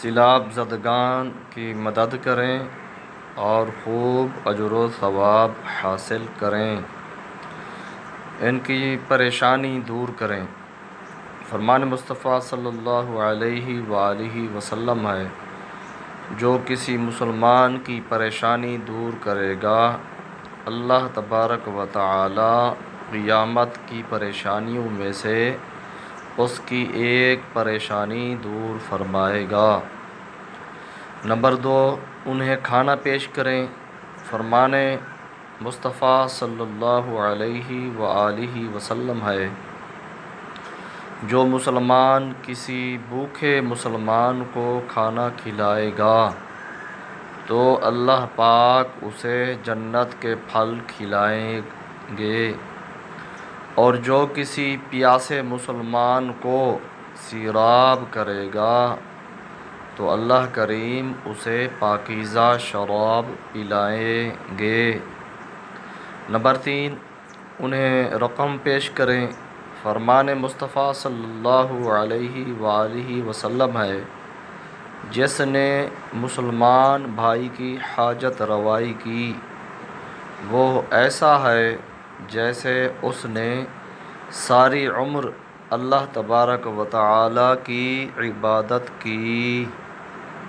سیلاب زدگان کی مدد کریں اور خوب اجر و ثواب حاصل کریں، ان کی پریشانی دور کریں۔ فرمان مصطفیٰ صلی اللہ علیہ وآلہ وسلم ہے، جو کسی مسلمان کی پریشانی دور کرے گا، اللہ تبارک و تعالی قیامت کی پریشانیوں میں سے اس کی ایک پریشانی دور فرمائے گا۔ نمبر 2، انہیں کھانا پیش کریں۔ فرمان مصطفیٰ صلی اللہ علیہ وآلہ وسلم ہے، جو مسلمان کسی بھوکے مسلمان کو کھانا کھلائے گا تو اللہ پاک اسے جنت کے پھل کھلائیں گے، اور جو کسی پیاسے مسلمان کو سیراب کرے گا تو اللہ کریم اسے پاکیزہ شراب پلائیں گے۔ نمبر 3، انہیں رقم پیش کریں۔ فرمان مصطفیٰ صلی اللہ علیہ وآلہ وسلم ہے، جس نے مسلمان بھائی کی حاجت روائی کی، وہ ایسا ہے جیسے اس نے ساری عمر اللہ تبارک و تعالی کی عبادت کی۔